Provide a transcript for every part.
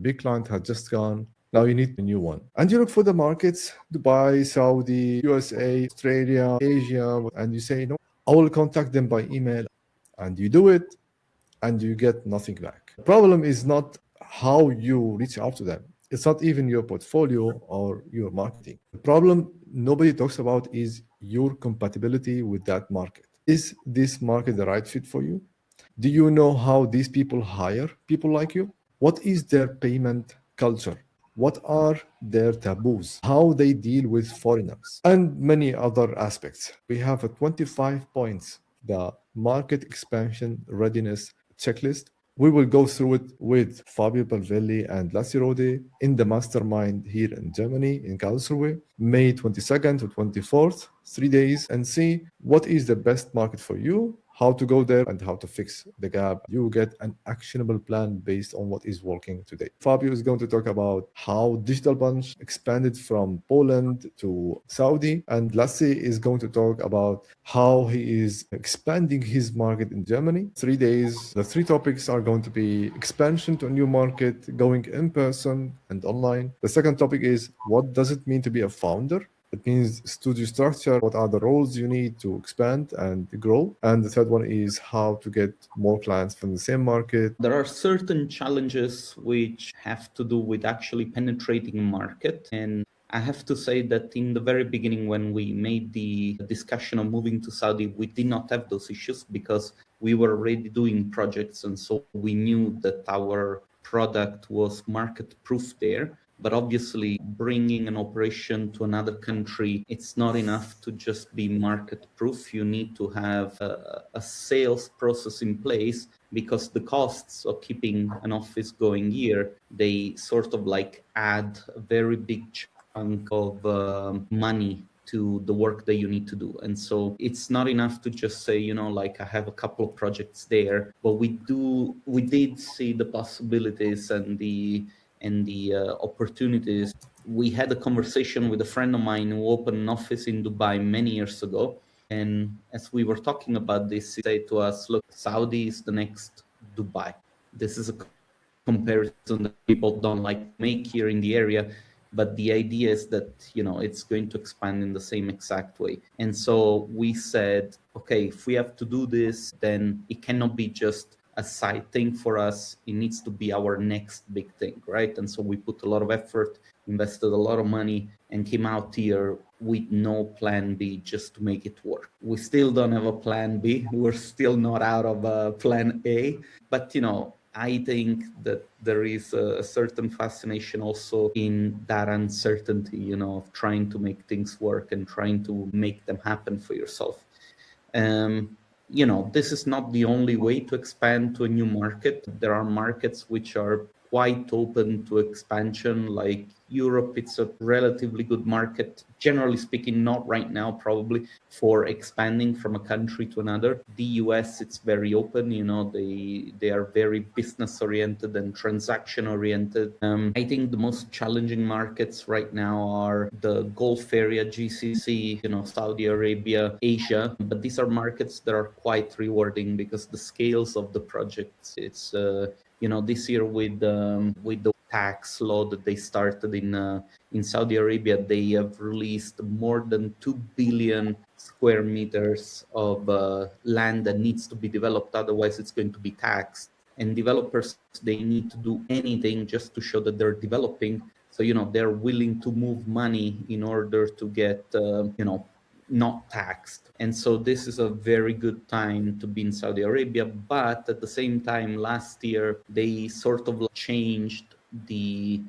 big client has just gone. Now you need a new one. And you look for the markets, Dubai, Saudi, USA, Australia, Asia, and you say, no, I will contact them by email. And you do it, and you get nothing back. The problem is not how you reach out to them. It's not even your portfolio or your marketing. The problem nobody talks about is your compatibility with that market. Is this market the right fit for you? Do you know how these people hire people like you? What is their payment culture? What are their taboos? How they deal with foreigners? And many other aspects. We have a 25 points, the market expansion readiness checklist. We will go through it with Fabio Palvelli and Lasse in the Mastermind here in Germany, in Karlsruhe, May 22nd to 24th, 3 days, and see what is the best market for you, how to go there, and how to fix the gap. You get an actionable plan based on what is working today. Fabio is going to talk about how Digital Bunch expanded from Poland to Saudi, and Lasse is going to talk about how he is expanding his market in Germany. 3 days. The 3 topics are going to be expansion to a new market, going in person and online. The second topic is what does it mean to be a founder? It means studio structure, what are the roles you need to expand and grow. And the third one is how to get more clients from the same market. There are certain challenges which have to do with actually penetrating a market. And I have to say that in the very beginning, when we made the discussion of moving to Saudi, we did not have those issues because we were already doing projects. And so we knew that our product was market proof there. But obviously, bringing an operation to another country, it's not enough to just be market proof. You need to have a sales process in place because the costs of keeping an office going here, they sort of like add a very big chunk of money to the work that you need to do. And so it's not enough to just say, you know, like I have a couple of projects there, but we did see the possibilities and the opportunities. We had a conversation with a friend of mine who opened an office in Dubai many years ago. And as we were talking about this, he said to us, look, Saudi is the next Dubai. This is a comparison that people don't like to make here in the area. But the idea is that, you know, it's going to expand in the same exact way. And so we said, okay, if we have to do this, then it cannot be just a side thing for us. It needs to be our next big thing, right? And so we put a lot of effort, invested a lot of money, and came out here with no plan B just to make it work. We still don't have a plan B. We're still not out of plan A. But, you know, I think that there is a certain fascination also in that uncertainty, you know, of trying to make things work and trying to make them happen for yourself. You know, this is not the only way to expand to a new market. There are markets which are quite open to expansion, like Europe. It's a relatively good market, generally speaking, not right now, probably, for expanding from a country to another. The US, it's very open, you know, they are very business oriented and transaction oriented. I think the most challenging markets right now are the Gulf area, GCC, you know, Saudi Arabia, Asia. But these are markets that are quite rewarding because the scales of the projects, it's, you know, this year with the tax law that they started in Saudi Arabia, they have released more than 2 billion square meters of land that needs to be developed. Otherwise, it's going to be taxed. And developers, they need to do anything just to show that they're developing. So, you know, they're willing to move money in order to get, you know, not taxed. And so this is a very good time to be in Saudi Arabia. But at the same time, last year, they sort of changed the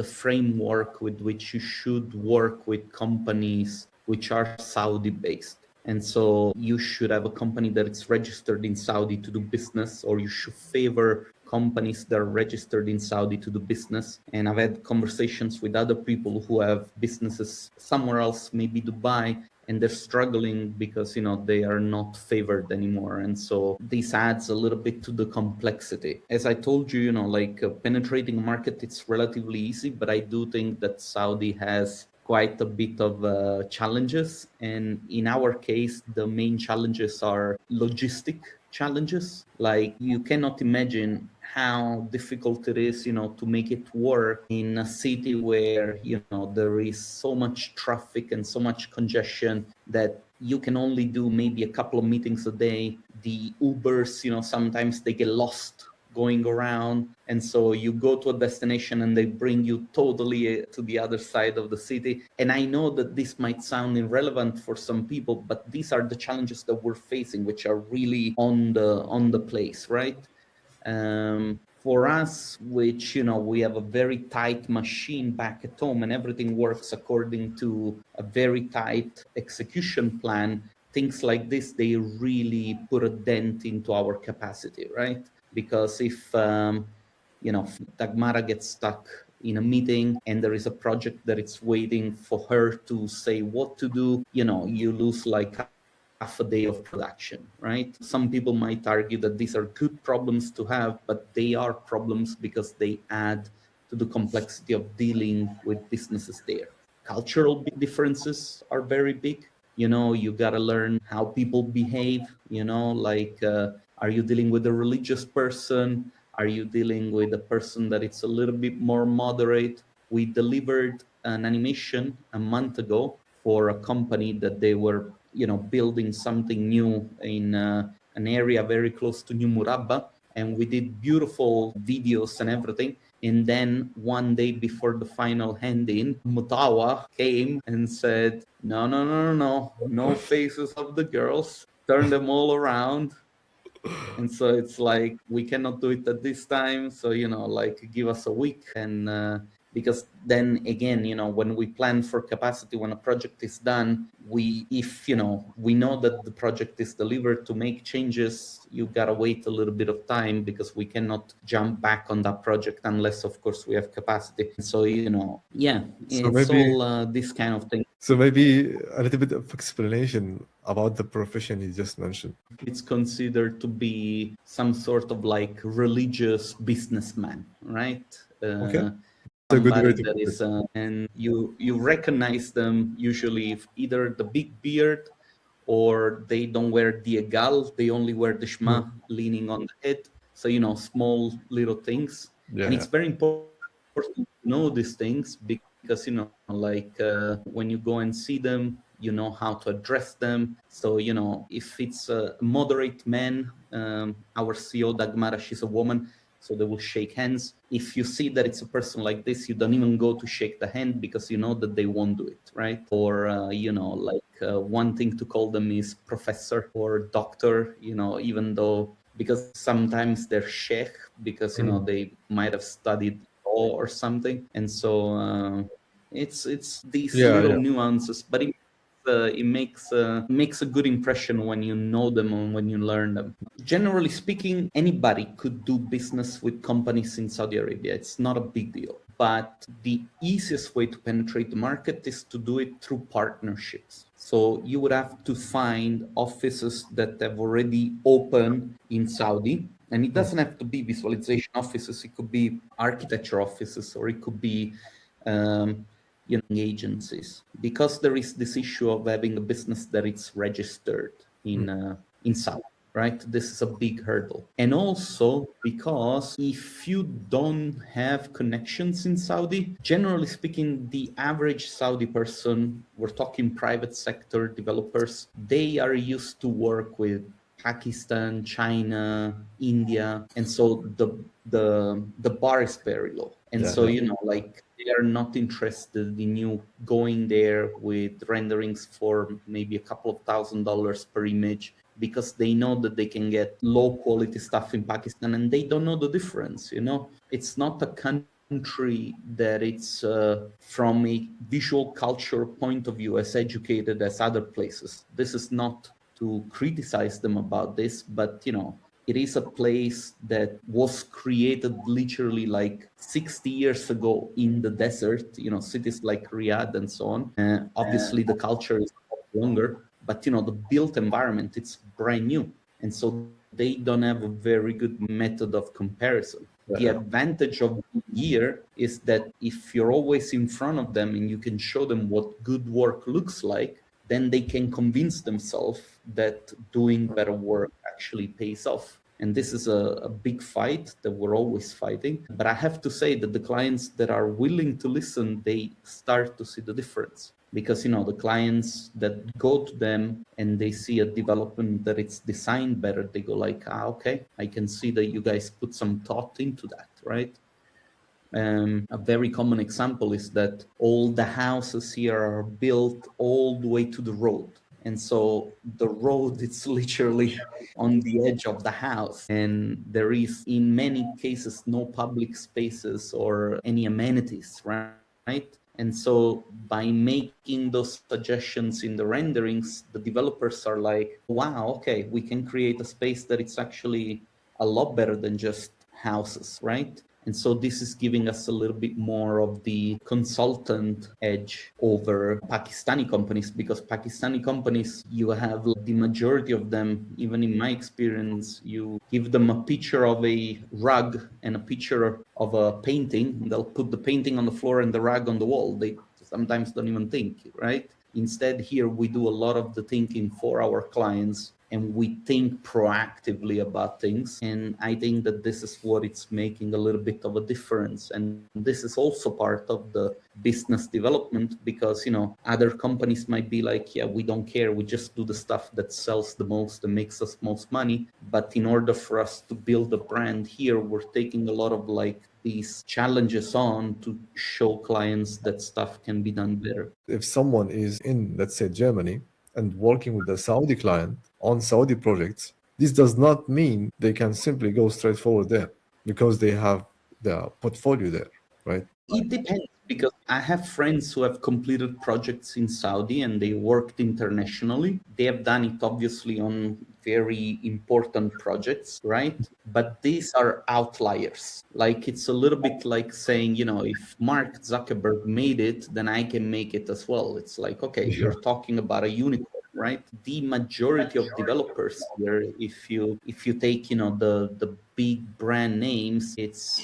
framework with which you should work with companies which are Saudi based. And so you should have a company that is registered in Saudi to do business, or you should favor companies that are registered in Saudi to do business. And I've had conversations with other people who have businesses somewhere else, maybe Dubai, and they're struggling because, you know, they are not favored anymore. And so this adds a little bit to the complexity. As I told you, you know, like penetrating a market, it's relatively easy, but I do think that Saudi has quite a bit of challenges. And in our case, the main challenges are logistic challenges. Like, you cannot imagine how difficult it is, to make it work in a city where, there is so much traffic and so much congestion that you can only do maybe a couple of meetings a day. The Ubers, sometimes they get lost going around, and so you go to a destination and they bring you totally to the other side of the city. And I know that this might sound irrelevant for some people, but these are the challenges that we're facing, which are really on the place, right? For us, which, we have a very tight machine back at home and everything works according to a very tight execution plan, things like this, they really put a dent into our capacity, right? Because if, Dagmara gets stuck in a meeting and there is a project that it's waiting for her to say what to do, you lose like half a day of production, right? Some people might argue that these are good problems to have, but they are problems because they add to the complexity of dealing with businesses there. Cultural differences are very big. You got to learn how people behave, are you dealing with a religious person? Are you dealing with a person that it's a little bit more moderate? We delivered an animation a month ago for a company that they were building something new in an area very close to New Murabba, and we did beautiful videos and everything. And then one day before the final hand-in, Mutawa came and said, no faces of the girls, turn them all around. And so it's like, we cannot do it at this time, so give us a week. And because then again, when we plan for capacity, when a project is done, if we know that the project is delivered, to make changes, you gotta wait a little bit of time, because we cannot jump back on that project unless, of course, we have capacity. So it's all this kind of thing. So maybe a little bit of explanation about the profession you just mentioned. It's considered to be some sort of like religious businessman, right? Okay. A good way to that is, and you recognize them usually if either the big beard, or they don't wear the egal, they only wear the shema leaning on the head. So small little things, and it's very important to know these things, because when you go and see them, you know how to address them. So if it's a moderate man, our CEO Dagmara, she's a woman, so they will shake hands. If you see that it's a person like this, you don't even go to shake the hand, because you know that they won't do it, right? Or one thing to call them is professor or doctor, even though, because sometimes they're sheikh, because they might have studied law or something. And so it's these little nuances, but it makes a good impression when you know them and when you learn them. Generally speaking, anybody could do business with companies in Saudi Arabia. It's not a big deal. But the easiest way to penetrate the market is to do it through partnerships. So you would have to find offices that have already opened in Saudi. And it doesn't have to be visualization offices. It could be architecture offices, or it could be agencies, because there is this issue of having a business that it's registered in Saudi, right? This is a big hurdle. And also because if you don't have connections in Saudi, generally speaking, the average Saudi person, we're talking private sector developers, they are used to work with Pakistan, China, India, and so the bar is very low. And they are not interested in you going there with renderings for maybe a couple of $1,000s per image, because they know that they can get low quality stuff in Pakistan, and they don't know the difference. It's not a country that it's from a visual culture point of view as educated as other places. This is not to criticize them about this, but it is a place that was created literally like 60 years ago in the desert, cities like Riyadh and so on. Obviously, the culture is longer, but the built environment, it's brand new. And so they don't have a very good method of comparison. The advantage of here is that if you're always in front of them and you can show them what good work looks like, then they can convince themselves that doing better work actually pays off. And this is a big fight that we're always fighting. But I have to say that the clients that are willing to listen, they start to see the difference. Because, the clients that go to them and they see a development that it's designed better, they go like, okay, I can see that you guys put some thought into that, right? A very common example is that all the houses here are built all the way to the road. And so the road, it's literally on the edge of the house. And there is, in many cases, no public spaces or any amenities, right? And so by making those suggestions in the renderings, the developers are like, wow, okay, we can create a space that it's actually a lot better than just houses, right? And so this is giving us a little bit more of the consultant edge over Pakistani companies, because Pakistani companies, you have the majority of them, even in my experience, you give them a picture of a rug and a picture of a painting. They'll put the painting on the floor and the rug on the wall. They sometimes don't even think, right? Instead, here we do a lot of the thinking for our clients, and we think proactively about things. And I think that this is what it's making a little bit of a difference. And this is also part of the business development, because, other companies might be like, yeah, we don't care. We just do the stuff that sells the most and makes us most money. But in order for us to build a brand here, we're taking a lot of these challenges on to show clients that stuff can be done better. If someone is in, let's say, Germany and working with a Saudi client on Saudi projects, this does not mean they can simply go straight forward there because they have the portfolio there, right? It depends, because I have friends who have completed projects in Saudi and they worked internationally. They have done it obviously on very important projects, right? But these are outliers. It's a little bit like saying, if Mark Zuckerberg made it, then I can make it as well. It's like, okay, you're talking about a unicorn, right? The majority of developers here, if you take, the big brand names, it's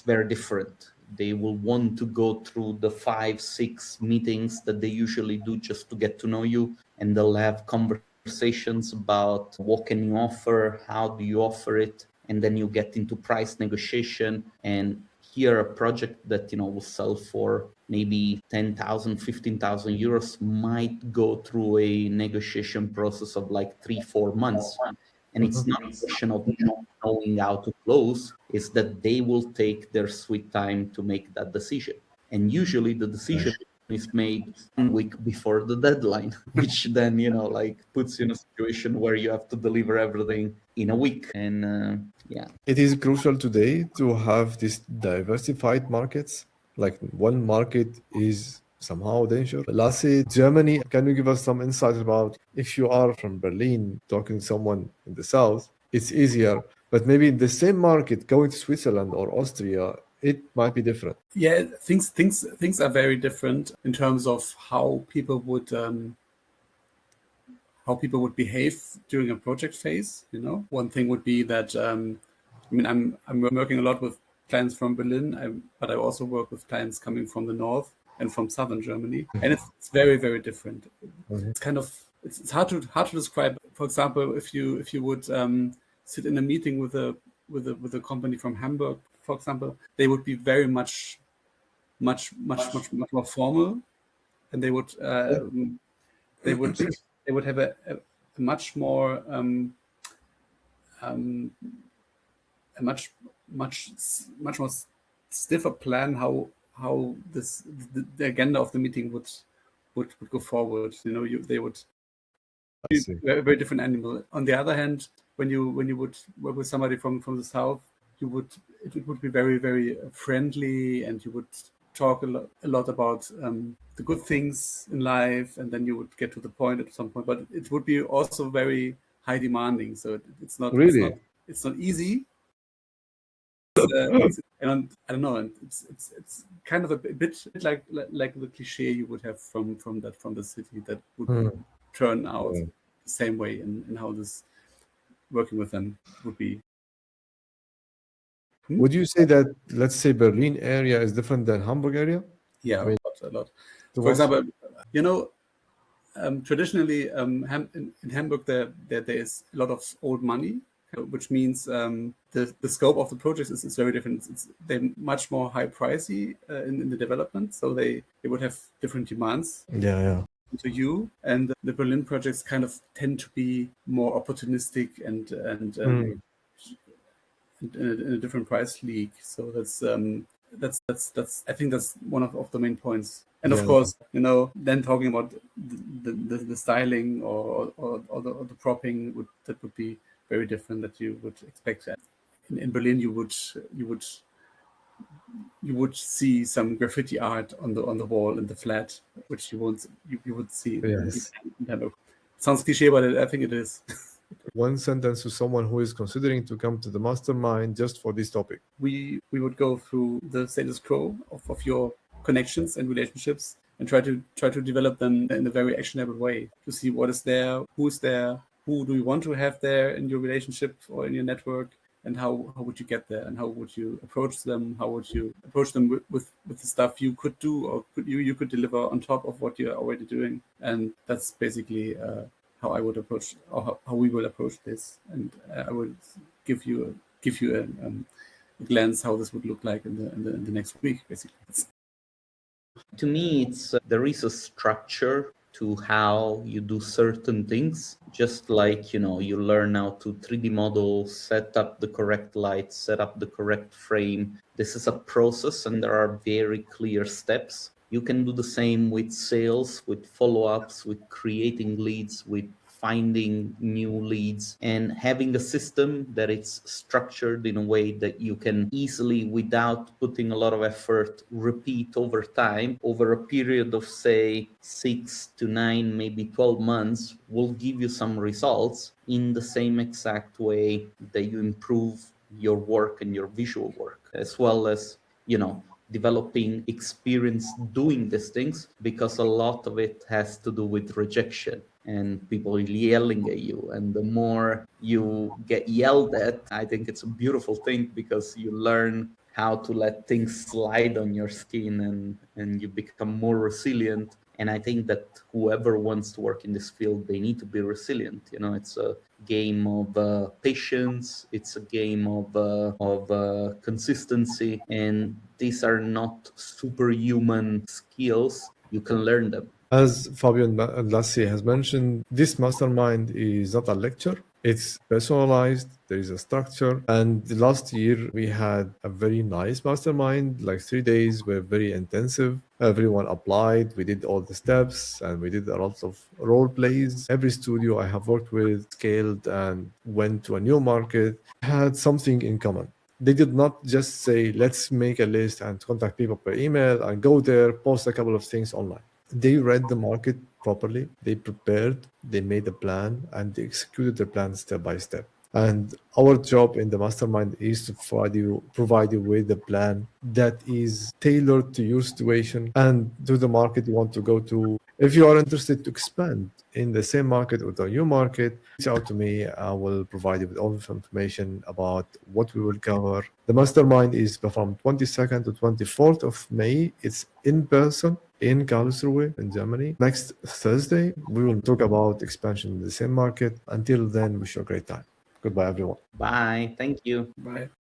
very different. They will want to go through the 5-6 meetings that they usually do just to get to know you, and they'll have conversations about what can you offer, how do you offer it, and then you get into price negotiation. And here a project that will sell for maybe 10,000, 15,000 euros might go through a negotiation process of 3-4 months. And it's not a question of not knowing how to close, it's that they will take their sweet time to make that decision. And usually the decision is made 1 week before the deadline, which then, puts you in a situation where you have to deliver everything in a week. And It is crucial today to have these diversified markets. One market is somehow danger. Lasse, Germany, can you give us some insight about, if you are from Berlin talking to someone in the south, it's easier, but maybe in the same market, going to Switzerland or Austria, it might be different. Yeah, things are very different in terms of how people would behave during a project phase. One thing would be that I'm working a lot with clients from Berlin, but I also work with clients coming from the north and from southern Germany, and it's very, very different. It's kind of it's hard to describe. For example, if you would sit in a meeting with a company from Hamburg, for example, they would be very much more formal, and they would have a much more a much more stiffer plan how the agenda of the meeting would go forward. They would be a very different animal. On the other hand, when you would work with somebody from the south, it would be very, very friendly, and you would talk a lot about the good things in life, and then you would get to the point at some point. But it would be also very high demanding. So it's not really. It's not easy. And I don't know. And it's kind of a bit like the cliche you would have from the city that would turn out the same way in how this working with them would be. Would you say that, let's say, Berlin area is different than Hamburg area? Yeah, a lot. For example, traditionally in Hamburg there is a lot of old money, which means the scope of the projects is very different. They're much more high pricey in the development, so they would have different demands Yeah. to you. And the Berlin projects kind of tend to be more opportunistic and in a different price league. So that's I think that's one of the main points. And of course, then talking about the styling or the propping that would be very different that you would expect. In Berlin, you would see some graffiti art on the wall in the flat, which you would see. Yes. In Hamburg. Sounds cliche, but I think it is. One sentence to someone who is considering to come to the mastermind just for this topic. We would go through the status quo of your connections and relationships and try to develop them in a very actionable way to see what is there, who's there, who do you want to have there in your relationship or in your network, and how would you get there, and how would you approach them? How would you approach them with the stuff you could do or you could deliver on top of what you're already doing? And that's basically how I would approach, or how we will approach this. And I will give you a glance how this would look like in the next week, basically. To me, it's there is a structure to how you do certain things, just like, you learn how to 3D model, set up the correct lights, set up the correct frame. This is a process and there are very clear steps. You can do the same with sales, with follow-ups, with creating leads, with finding new leads, and having a system that it's structured in a way that you can easily, without putting a lot of effort, repeat over time, over a period of, say, 6 to 9, maybe 12 months, will give you some results in the same exact way that you improve your work and your visual work, as well as, developing experience doing these things, because a lot of it has to do with rejection and people yelling at you. And the more you get yelled at, I think it's a beautiful thing, because you learn how to let things slide on your skin and you become more resilient. And I think that whoever wants to work in this field, they need to be resilient. It's a game of patience. It's a game of consistency. And these are not superhuman skills. You can learn them. As Fabio and Lasse has mentioned, this mastermind is not a lecture. It's personalized, there is a structure. And last year we had a very nice mastermind, like 3 days were very intensive. Everyone applied, we did all the steps, and we did a lot of role plays. Every studio I have worked with scaled and went to a new market, had something in common. They did not just say, let's make a list and contact people per email and go there, post a couple of things online. They read the market properly, they prepared, they made a plan, and they executed the plan step by step. And our job in the mastermind is to provide you with a plan that is tailored to your situation and to the market you want to go to. If you are interested to expand in the same market or the new market, reach out to me. I will provide you with all the information about what we will cover. The mastermind is from 22nd to 24th of May. It's in person in Karlsruhe in Germany. Next Thursday, we will talk about expansion in the same market. Until then, wish you a great time. Goodbye, everyone. Bye. Thank you. Bye.